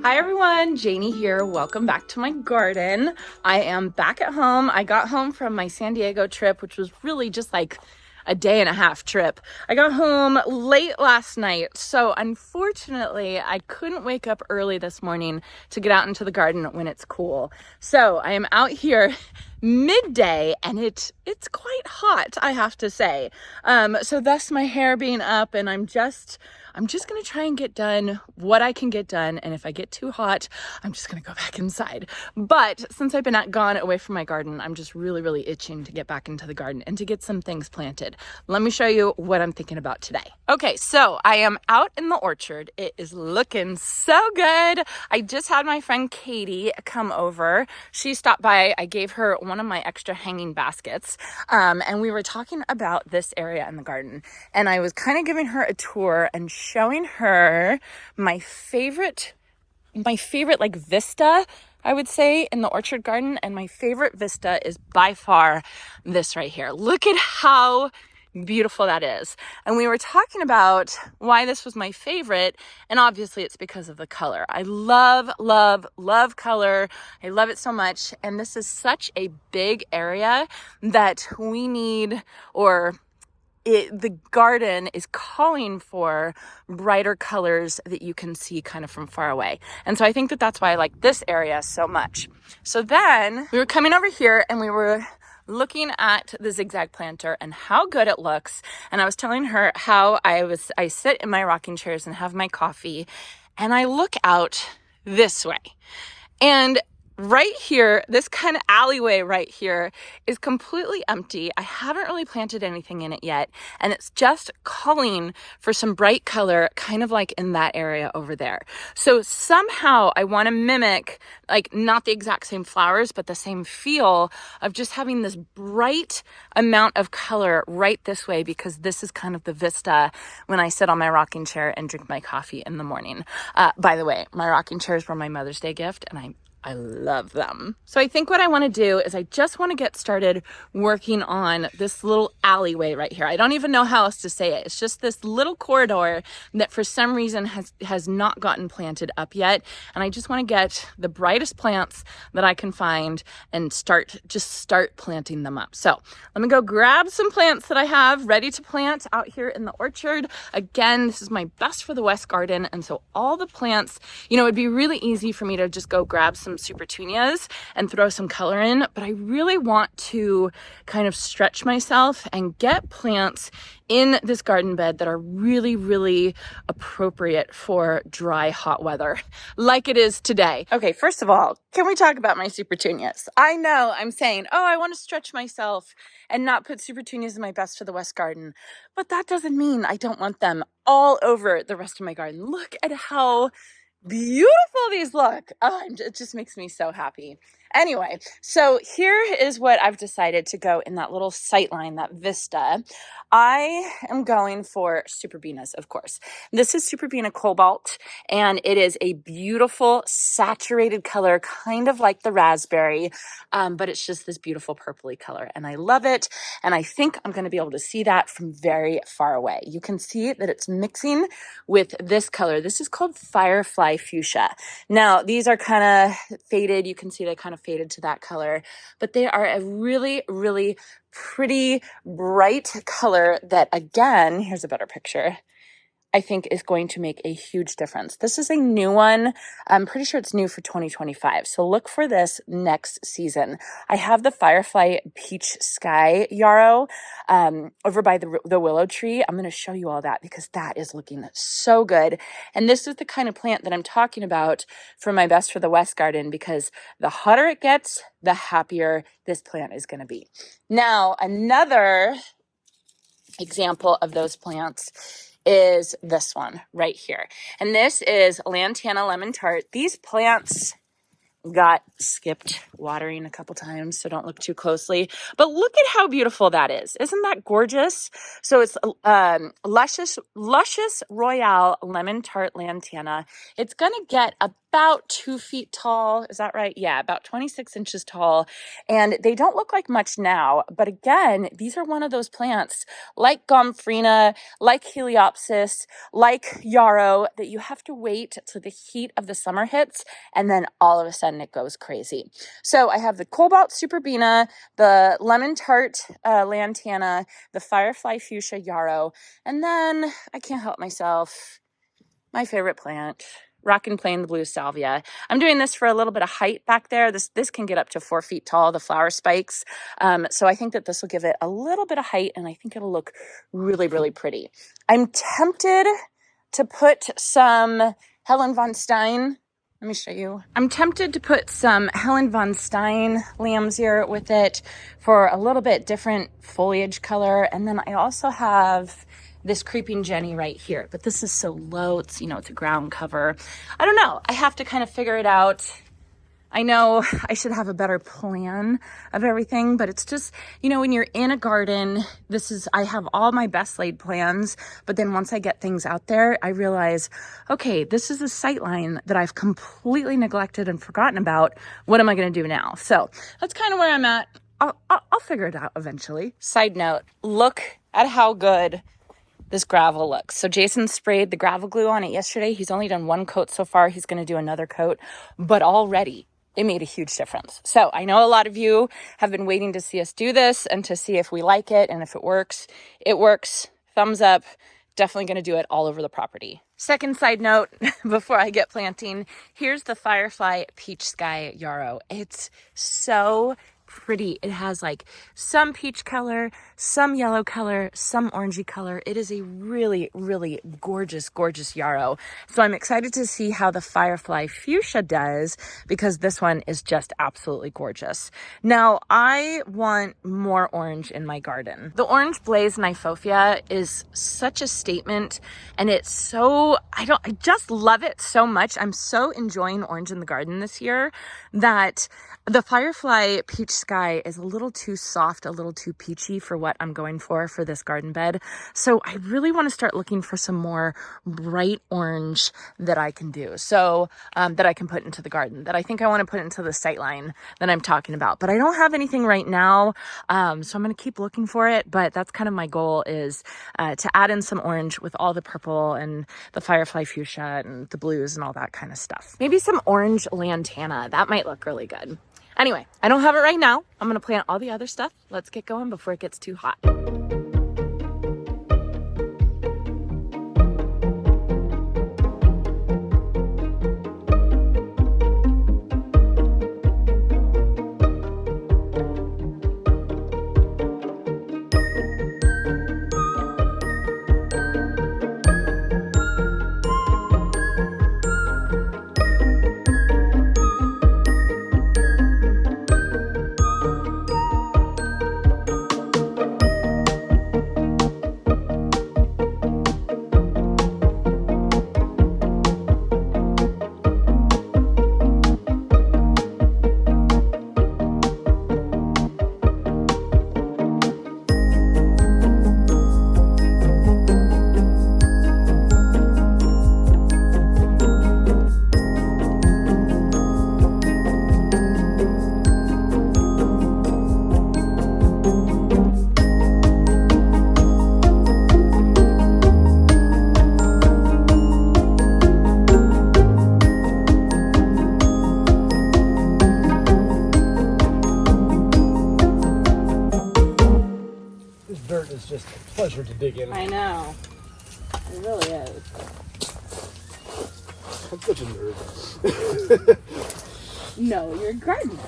Hi everyone, Janie here. Welcome back to my garden. I am back at home. I got home from my San Diego trip, which was really just like a day and a half trip. I got home late last night, so unfortunately I couldn't wake up early this morning to get out into the garden when it's cool. So I am out here midday and it's quite hot, I have to say. So thus my hair being up, and I'm just gonna try and get done what I can get done, and if I get too hot, I'm just gonna go back inside. But since I've been gone away from my garden, I'm just really itching to get back into the garden and to get some things planted. Let me show you what I'm thinking about today. Okay, so I am out in the orchard. It is looking so good. I just had my friend Katie come over. She stopped by. I gave her one of my extra hanging baskets, and we were talking about this area in the garden, and I was kind of giving her a tour and showing her my favorite like vista, I would say, in the orchard garden. And my favorite vista is by far this right here. Look at how beautiful that is. And we were talking about why this was my favorite, and obviously it's because of the color. I love color. I love it so much. And this is such a big area that we need, the garden is calling for brighter colors that you can see kind of from far away. And so I think that that's why I like this area so much. So then we were coming over here and we were looking at the zigzag planter and how good it looks. And I was telling her how I sit in my rocking chairs and have my coffee, and I look out this way. And right here, this kind of alleyway right here is completely empty. I haven't really planted anything in it yet, and it's just calling for some bright color, kind of like in that area over there. So somehow I want to mimic, like, not the exact same flowers, but the same feel of just having this bright amount of color right this way, because this is kind of the vista when I sit on my rocking chair and drink my coffee in the morning. By the way, my rocking chairs were my Mother's Day gift, and I love them. So I think what I want to do is I just want to get started working on this little alleyway right here. I don't even know how else to say it. It's just this little corridor that for some reason has not gotten planted up yet. And I just want to get the brightest plants that I can find and start planting them up. So let me go grab some plants that I have ready to plant out here in the orchard. Again, this is my Best for the West garden. And so all the plants, it'd be really easy for me to just go grab some super petunias and throw some color in, but I really want to kind of stretch myself and get plants in this garden bed that are really appropriate for dry, hot weather like it is today. Okay, first of all, can we talk about my super petunias? I know I'm saying, I want to stretch myself and not put super petunias in my Best for the West garden, but that doesn't mean I don't want them all over the rest of my garden. Look at how beautiful these look. It just makes me so happy. Anyway, so here is what I've decided to go in that little sight line, that vista. I am going for Superbenas, of course. This is Superbena Cobalt, and it is a beautiful saturated color, kind of like the raspberry, but it's just this beautiful purpley color, and I love it. And I think I'm going to be able to see that from very far away. You can see that it's mixing with this color. This is called Firefly Fuchsia. Now, these are kind of faded. You can see they kind of faded to that color, but they are a really pretty bright color that, again, here's a better picture, I think is going to make a huge difference. This is a new one. I'm pretty sure it's new for 2025. So look for this next season. I have the Firefly Peach Sky yarrow over by the willow tree. I'm going to show you all that because that is looking so good. And this is the kind of plant that I'm talking about for my Best for the West garden, because the hotter it gets, the happier this plant is going to be. Now, another example of those plants is this one right here. And this is Lantana Lemon Tart. These plants got skipped watering a couple times, so don't look too closely. But look at how beautiful that is. Isn't that gorgeous? So it's Luscious Royale Lemon Tart Lantana. It's going to get about 2 feet tall. Is that right? Yeah, about 26 inches tall. And they don't look like much now. But again, these are one of those plants like gomphrena, like heliopsis, like yarrow, that you have to wait till the heat of the summer hits. And then all of a sudden it goes crazy. So I have the cobalt superbena, the lemon tart lantana, the firefly fuchsia yarrow. And then I can't help myself. My favorite plant, Rockin' Plain, the blue salvia. I'm doing this for a little bit of height back there. This can get up to 4 feet tall, the flower spikes. So I think that this will give it a little bit of height, and I think it'll look really, really pretty. I'm tempted to put some Helen von Stein. Let me show you. I'm tempted to put some Helen von Stein lambsir with it for a little bit different foliage color. And then I also have this creeping Jenny right here, but this is so low. It's, it's a ground cover. I don't know. I have to kind of figure it out. I know I should have a better plan of everything, but it's just, when you're in a garden, I have all my best laid plans, but then once I get things out there, I realize, okay, this is a sight line that I've completely neglected and forgotten about. What am I going to do now? So that's kind of where I'm at. I'll figure it out eventually. Side note, look at how good this gravel looks. So Jason sprayed the gravel glue on it yesterday. He's only done 1 coat so far. He's going to do another coat, but already it made a huge difference. So I know a lot of you have been waiting to see us do this and to see if we like it and if it works. It works. Thumbs up. Definitely going to do it all over the property. Second side note before I get planting, here's the Firefly Peach Sky Yarrow. It's so pretty. It has like some peach color, some yellow color, some orangey color. It is a really, really gorgeous, gorgeous yarrow. So I'm excited to see how the Firefly Fuchsia does, because this one is just absolutely gorgeous. Now I want more orange in my garden. The orange blaze Nyphophia is such a statement, and it's so, I just love it so much. I'm so enjoying orange in the garden this year that the Firefly Peach Sky is a little too soft, a little too peachy for what I'm going for this garden bed. So I really want to start looking for some more bright orange that I can do. So that I can put into the garden, that I think I want to put into the sight line that I'm talking about. But I don't have anything right now. So I'm going to keep looking for it. But that's kind of my goal, is to add in some orange with all the purple and the Firefly Fuchsia and the blues and all that kind of stuff. Maybe some orange lantana. That might look really good. Anyway, I don't have it right now. I'm going to plant all the other stuff. Let's get going before it gets too hot. Just a pleasure to dig in. I know. It really is. I'm such a nerd. No, you're a gardener.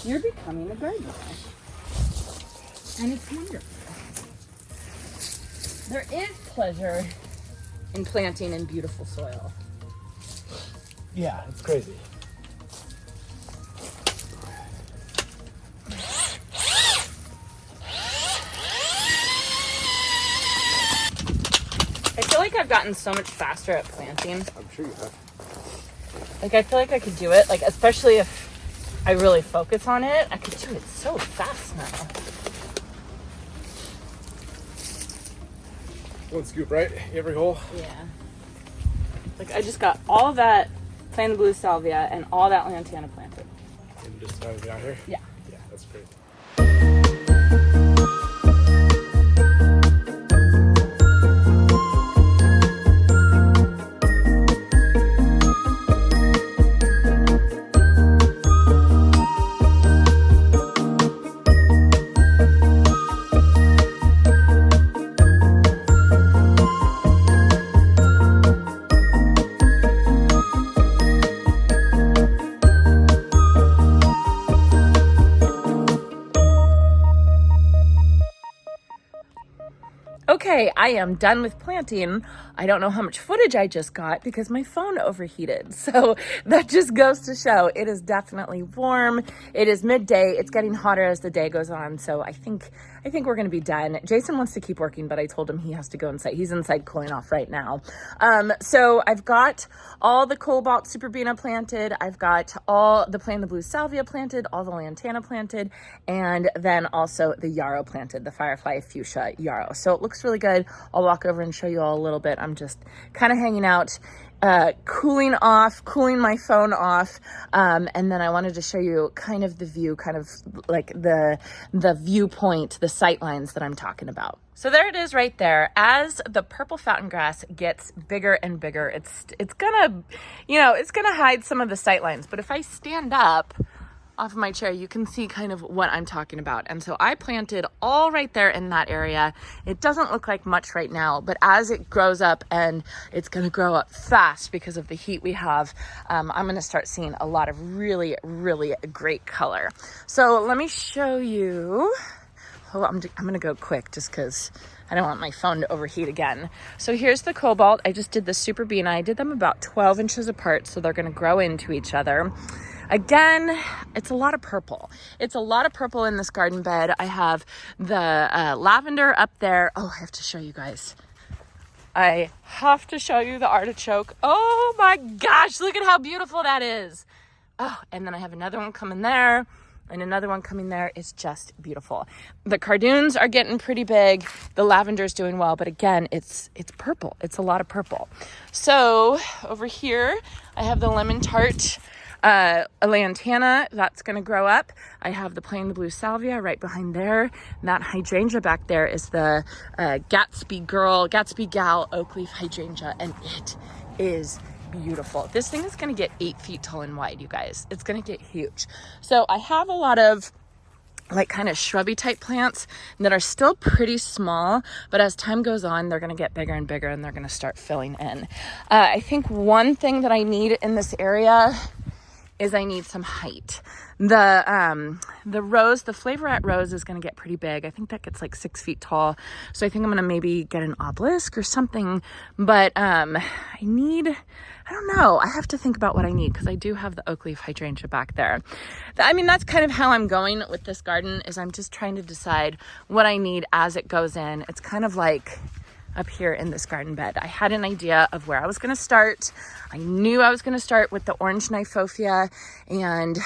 You're becoming a gardener. And it's wonderful. There is pleasure in planting in beautiful soil. Yeah, it's crazy. I feel like I've gotten so much faster at planting. I'm sure you have. Like, I feel like I could do it, like, especially if I really focus on it, I could do it so fast now. One scoop, right? Every hole? Yeah. Like, I just got all that plain blue salvia, and all that lantana planted. And just starting out here? Yeah. Yeah, that's great. Okay, I am done with planting. I don't know how much footage I just got because my phone overheated. So that just goes to show it is definitely warm. It is midday. It's getting hotter as the day goes on. So I think we're going to be done. Jason wants to keep working, but I told him he has to go inside. He's inside cooling off right now. So I've got all the Cobalt Superbena planted. I've got all the plain blue salvia planted, all the lantana planted, and then also the yarrow planted, the firefly fuchsia yarrow. So it looks really good. I'll walk over and show you all a little bit. I'm just kind of hanging out, cooling my phone off. And then I wanted to show you kind of the view, kind of like the viewpoint, the sight lines that I'm talking about. So there it is right there. As the purple fountain grass gets bigger and bigger, it's gonna, it's gonna hide some of the sight lines. But if I stand up off of my chair, you can see kind of what I'm talking about. And so I planted all right there in that area. It doesn't look like much right now, but as it grows up, and it's going to grow up fast because of the heat we have, I'm going to start seeing a lot of really, really great color. So let me show you. Oh, I'm going to go quick just because I don't want my phone to overheat again. So here's the Cobalt. I just did the Superbena. I did them about 12 inches apart, so they're going to grow into each other. Again, it's a lot of purple. It's a lot of purple in this garden bed. I have the lavender up there. Oh, I have to show you guys. I have to show you the artichoke. Oh my gosh, look at how beautiful that is. Oh, and then I have another one coming there and another one coming there. It's just beautiful. The cardoons are getting pretty big. The lavender's doing well, but again, it's purple. It's a lot of purple. So over here, I have the lemon tart, a lantana that's going to grow up. I have the plain blue salvia right behind there. And that hydrangea back there is the Gatsby Gal oak leaf hydrangea, and it is beautiful. This thing is going to get 8 feet tall and wide, you guys. It's going to get huge. So I have a lot of like kind of shrubby type plants that are still pretty small, but as time goes on, they're going to get bigger and bigger, and they're going to start filling in. I think one thing that I need in this area is I need some height. The rose, the flavorette rose is going to get pretty big. I think that gets like 6 feet tall. So I think I'm going to maybe get an obelisk or something. But I don't know. I have to think about what I need because I do have the oak leaf hydrangea back there. I mean, that's kind of how I'm going with this garden, is I'm just trying to decide what I need as it goes in. It's kind of like up here in this garden bed. I had an idea of where I was going to start. I knew I was going to start with the orange Nyphophia and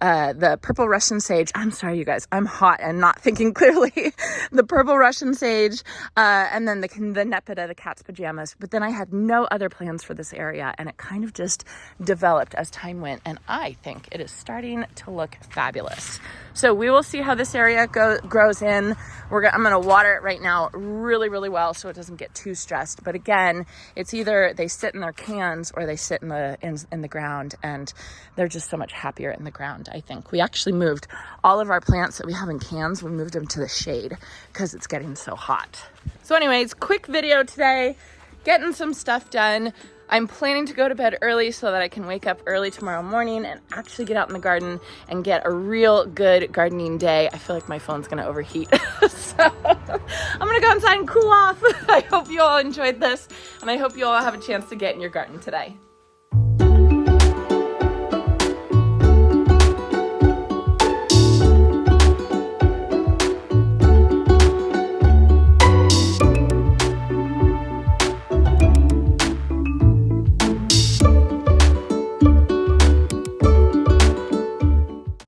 the purple Russian sage. I'm sorry, you guys, I'm hot and not thinking clearly. The purple Russian sage, and then the Nepeta, the cat's pajamas. But then I had no other plans for this area, and it kind of just developed as time went, and I think it is starting to look fabulous. So we will see how this area grows in. I'm going to water it right now really, really well so it doesn't get too stressed. But again, it's either they sit in their cans or they sit in the ground, and they're just so much happier in the ground, I think. We actually moved all of our plants that we have in cans. We moved them to the shade because it's getting so hot. So anyways, quick video today, getting some stuff done. I'm planning to go to bed early so that I can wake up early tomorrow morning and actually get out in the garden and get a real good gardening day. I feel like my phone's gonna overheat. So I'm gonna go inside and cool off. I hope you all enjoyed this, and I hope you all have a chance to get in your garden today.